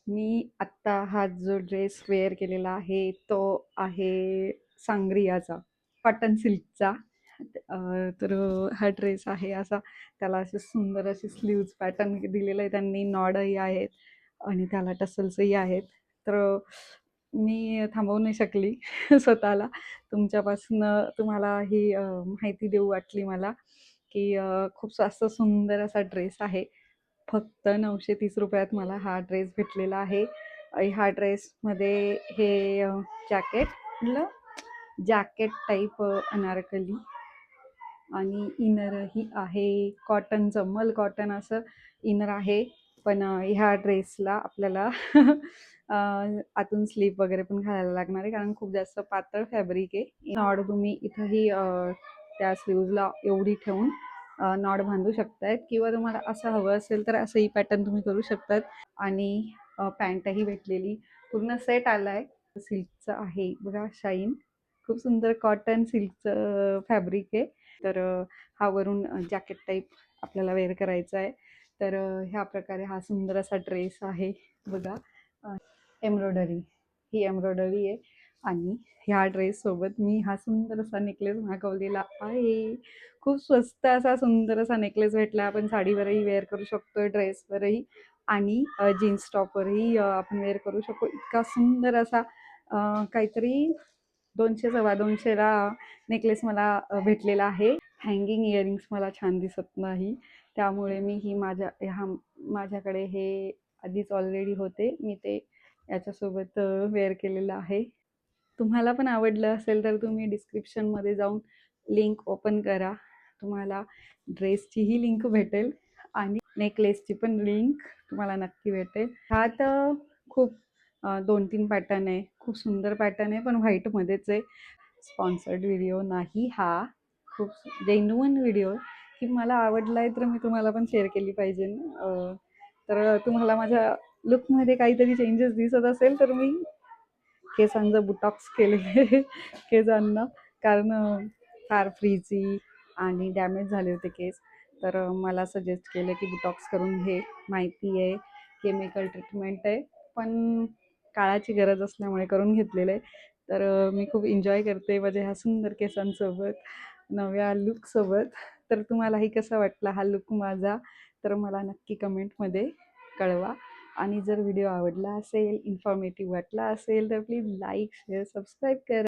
मी आत्ता हा जो ड्रेस वेअर केलेला आहे तो आहे सांग्रियाचा, कॉटन सिल्कचा. तर हा ड्रेस आहे असा, त्याला असे सुंदर असे स्लीव्ज पॅटर्न दिलेलं आहे त्यांनी, नॉडही आहेत आणि त्याला टसल्सही आहेत. तर मी थांबवू नाही शकली स्वतःला तुमच्यापासनं तुम्हाला ही माहिती देऊ वाटली मला, की खूप जास्त सुंदर असा ड्रेस आहे. फक्त 930 रुपयात मला हा ड्रेस भेटलेला आहे. ह्या ड्रेसमध्ये हे जॅकेट म्हटलं जॅकेट टाईप अनारकली आणि इनरही आहे कॉटनचं, मल कॉटन असं इनर आहे. पण ह्या ड्रेसला आपल्याला आतून स्लीप वगैरे पण घालायला लागणार आहे, कारण खूप जास्त पातळ फॅब्रिक आहे. नॉड तुम्ही इथंही त्या स्लीव्जला एवढी ठेवून नॉड बांधू शकतायत, किंवा तुम्हाला असं हवं असेल तर असंही पॅटर्न तुम्ही करू शकतात. आणि पॅन्टही भेटलेली, पूर्ण सेट आलाय. सिल्कचं आहे बघा, शाईन, खूप सुंदर कॉटन सिल्कचं फॅब्रिक आहे. तर हा वरून जॅकेट टाईप आपल्याला वेअर करायचा आहे. तर ह्या प्रकारे हा सुंदर असा ड्रेस आहे बघा. एम्ब्रॉयडरी, ही एम्ब्रॉयडरी आहे. आणि ह्या ड्रेससोबत मी हा सुंदर असा नेकलेस मागवलेला आहे. खूप स्वस्त असा सुंदर असा नेकलेस भेटला. आपण साडीवरही वेअर करू शकतो, ड्रेसवरही आणि जीन्स टॉपवरही आपण वेअर करू शकतो. इतका सुंदर असा काहीतरी 200 250ला नेकलेस मला भेटलेला आहे. हँगिंग इयरिंग्स मला छान दिसत नाही, त्यामुळे मी ही माझ्याकडे हे आधीच ऑलरेडी होते, मी ते याच्यासोबत वेअर केलेलं आहे. तुम्हाला पण आवडलं असेल तर तुम्ही डिस्क्रिप्शनमध्ये जाऊन लिंक ओपन करा, तुम्हाला ड्रेसचीही लिंक भेटेल आणि नेकलेसची पण लिंक तुम्हाला नक्की भेटेल. हा तर खूप 2-3 पॅटर्न आहे, खूप सुंदर पॅटर्न आहे, पण व्हाईटमध्येच आहे. स्पॉन्सर्ड व्हिडिओ नाही हा, खूप जेन्युइन व्हिडिओ, की मला आवडला आहे तर मी तुम्हाला पण शेअर केली पाहिजे ना. तर तुम्हाला माझ्या लुकमध्ये काहीतरी चेंजेस दिसत असेल तर मी केसांचं बुटॉक्स केलेले केसांना, कारण फार फ्रीजी आणि डॅमेज झाले होते केस. तर मला सजेस्ट केलं की बुटॉक्स करून घे, माहिती आहे केमिकल ट्रीटमेंट आहे, पण काळाची गरज असल्यामुळे करून घेतलेलं आहे. तर मी खूप एन्जॉय करते माझ्या ह्या सुंदर केसांसोबत, नव्या लुकसोबत. तर तुम्हालाही कसा वाटला हा लुक माझा, तर मला नक्की कमेंटमध्ये कळवा. आणि जर व्हिडिओ आवडला असेल, इन्फॉर्मेटिव्ह वाटला असेल तर प्लीज लाईक, शेअर, सबस्क्राईब करा.